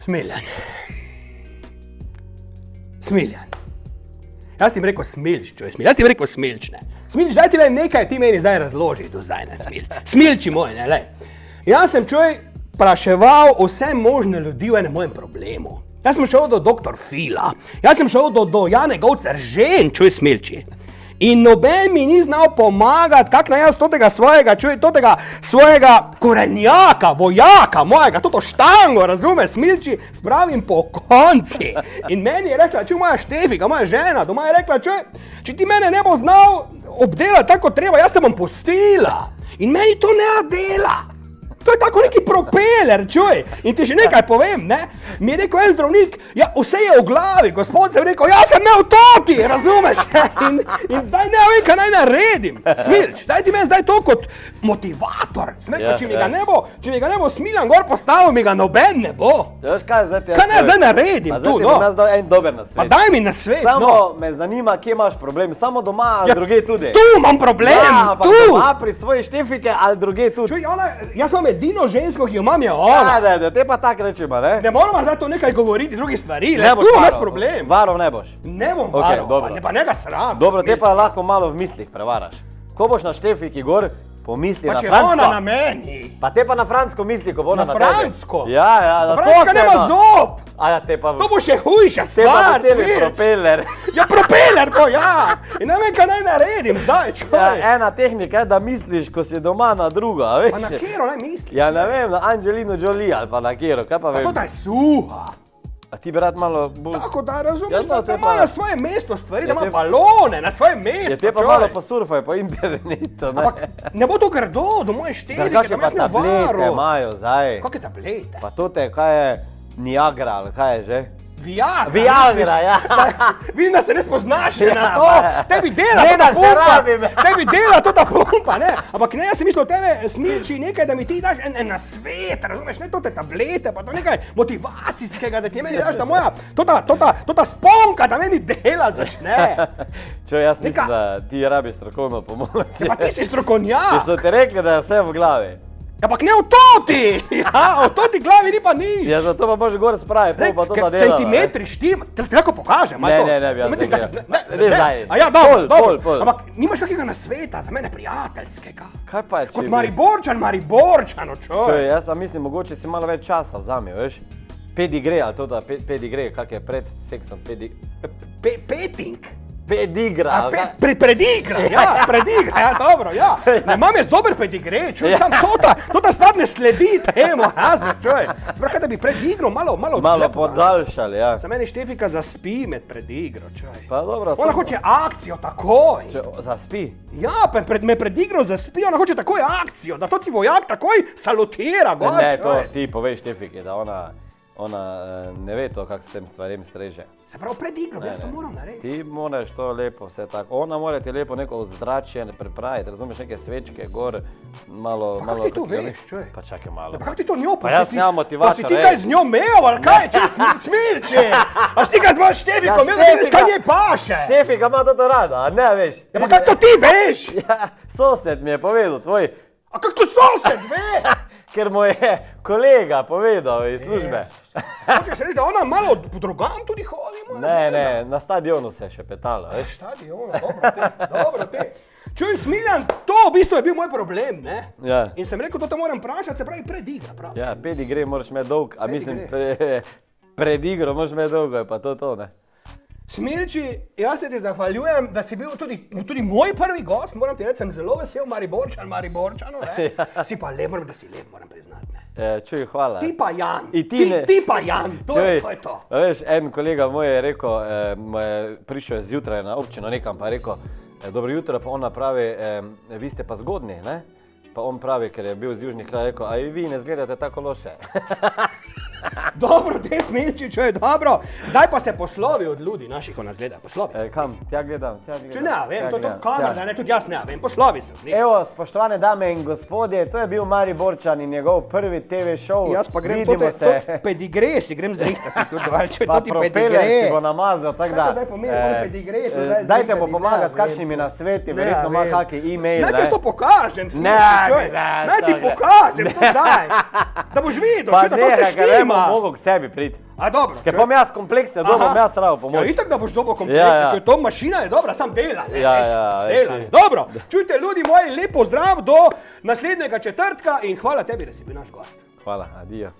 Smiljan. Jaz ti bi rekel Smilč, jaz ti bi rekel Smilč, ne. Smilč, daj ti vem nekaj, ti meni zdaj razloži do zdaj, ne, Smilči moj, ne, lej. Jaz sem praševal vse možne ljudi v enem mojem problemu. Jaz sem šel do doktor Fila, jaz sem šel do Jane Govcer žen, Smilči. In noben mi ni znal pomagati, kak naj jaz totega svojega korenjaka, vojaka mojega, toto štango, razumeš, Smilči, spravim po konci. In meni je rekla, moja Štefika, moja žena, doma je rekla, če ti mene ne bo znal obdelati tako treba, jaz te bom pustila. In meni to ne dela. To je tako neki propeler, In ti še nekaj povem, ne? Mi je rekel en zdravnik, ja, vse je v glavi, gospod se je rekel, jaz sem ne v toti, razumeš? In zdaj ne vem, kaj naj naredim. Smilč, daj ti meni zdaj to kot motivator. Če mi ga ne bo Smiljan gor postavil, mi ga noben ne bo. Kaj naj zdaj naredim tu, no? Zdaj ti bom jaz dal en dober nasvet. Pa daj mi nasvet, no. Samo me zanima, kje imaš problem, samo doma ali druge tudi. Tu imam problem, tu. Ja, doma pri svoji Štefike ali druge tudi. Jaz imam edino žensko, ki jo imam, je ona. Da, te pa tak rečima, ne? Ne moramo zdaj to nekaj govoriti, drugi stvari, tu imam jaz problem. Varov ne boš. Ne bom varov, pa njega sram. Dobro, te pa lahko malo v mislih prevaraš. Ko boš na Štefiki gor, pomisli na Fransko. Pa če ona na meni. Pa te pa na Fransko misli, ko bo ona na tebe. Na Fransko? Ja, na Franska nema zob. To bo še hujša stvar, Te pa celi propeler. Ja, propeler bo, ja. In ne vem, kaj naj naredim zdaj, Ena tehnika je, da misliš, ko si doma na drugo, a veš? Pa na kjero naj misliš? Ja, ne vem, na Angelino Jolie ali pa na kjero, kaj pa vem. Pa to da je suha. A ti bi rad malo bolj... Tako da razumeš, da ima na svoje mesto stvari, da ima balone na svoje mesto, te pa malo posurfaj po internetu, ne? Ampak ne bo to grdo do moje Štefike, da me jaz ne varo. Tablete imajo zdaj. Kakve tablete? Pa tote, kaj je Niagara, ali kaj je že? Viagra, ja. Vidim, da se ne spoznaš na to. Tebi dela to ta pumpa, ne? Ampak ne, jaz sem mislil tebe, Smilči, nekaj, da mi ti daš en nasvet, razumeš, ne tote tablete, pa to nekaj motivacijskega, da ti meni daš, da moja, tota sponka, da meni dela začne. Jaz mislim, da ti rabiš strokovno pomoč. Pa ti si strokovnjak. Če so ti rekli, da je vse v glavi. Ampak ne v toti! Ja, v toti glavi ni pa ni. Ja, zato pa možeš gor spraviti, pol pa to da dela. Centimetri štima, te lahko pokažem, Ne, bi jaz nekaj. Ne, zdaj. A ja, dobro. Ampak nimaš kakega nasveta za mene prijateljskega. Kaj pa je, če Kot Mariborčan, Jaz pa mislim, mogoče si malo več časa vzami, veš? Pedigre, ali to da pedigre, kak je pred seksom Peting? Pedigra. Predigra, ja, dobro, ja. Ne, imam jaz dober pedigre, sam tota stvar ne sledi temu, razne, Spraka, da bi predigro malo podaljšali, ja. Za meni Štefika zaspi med predigro, Pa dobro. Ona hoče akcijo takoj. Zaspi? Ja, med predigro zaspi, ona hoče takoj akcijo, da to ti vojak takoj salutira, gor, Ne, to ti poveš Štefiki, da ona ne ve to, kak s tem stvarem streže. Se pravi, pred igro, jaz to moram narediti. Ti moraš to lepo vse tako. Ona mora ti lepo neko ozračje pripraviti, razumeš, neke svečke gor, malo... Pa kak ti to veš, Pa čakaj malo. Pa kak ti to njo Pa jaz nemam motivatora. Pa si ti kaj z njo imel, ali kaj, Smilči? A si ti kaj z mojo Štefiko imel, da ti veš, kaj njej paše? Štefika ima to rada, a ne veš? Ja, pa kak to ti veš? Ja, sosed mi je povedal, tvoj. A kak to sosed ve? Ker mu je kolega povedal iz službe. Hočeš reči, da ona malo po drugam tudi hodi? Ne, na stadionu se je še petala, veš? Stadionu, dobro te. Čuj, Smiljan, to v bistvu je bil moj problem, ne? Ja. In sem rekel, to moram vprašati, se pravi predigra, prav? Ja, pedigre moraš imeti dolg, a mislim, predigro moraš imeti dolgo, je pa to, ne? Smilči, jaz se ti zahvaljujem, da si bil tudi moj prvi gost, moram ti reči, sem zelo vesel Mariborčanov, ne? Si pa lep, moram priznati, ne? Čuj, hvala. Ti pa Jan, ti pa Jan, to je to. Veš, en kolega moj je rekel, mu je prišel zjutraj na občino nekam, pa je rekel, dobro jutro, pa ona pravi, vi ste pa zgodni, ne? Pa on pravi, ker je bil z južnih krajev, rekel, a vi ne izgledate tako loše. Dobro, te Smilči, dobro. Zdaj pa se poslovi od ljudi naših, ko nas gledajo, poslovi se. Kam? Tja gledam. Če ne, vem, to je kamera, ne, tudi jaz ne, vem, poslovi se. Evo, spoštovane dame in gospodje, to je bil Mariborčan in njegov prvi TV show. Jaz pa grem pedigre, si grem zrihtati tudi dovolj, če je to ti pedigre. Pa propeler si bo namazal, tak da. Kaj to zdaj pomeni, pedigre, to zdaj zrihtati. Zdaj te bo pomagati s kakšnimi nasveti, verjetno ima kakšen e-mail. Naj ti to pokažem, Smilči, naj ti pokažem to zdaj, da boš videl, če da to se štima. doma. Mogo k sebi priti. A dobro. Ker pa jaz komplekse, bom jaz rado pomoč. Ja, itak, da boš dobo komplekse, če to mašina je dobra, sam dela. Dela. Dobro, čujte ljudi moji, lep pozdrav do naslednjega četrtka in hvala tebi, da si bil naš gost. Hvala, adijo.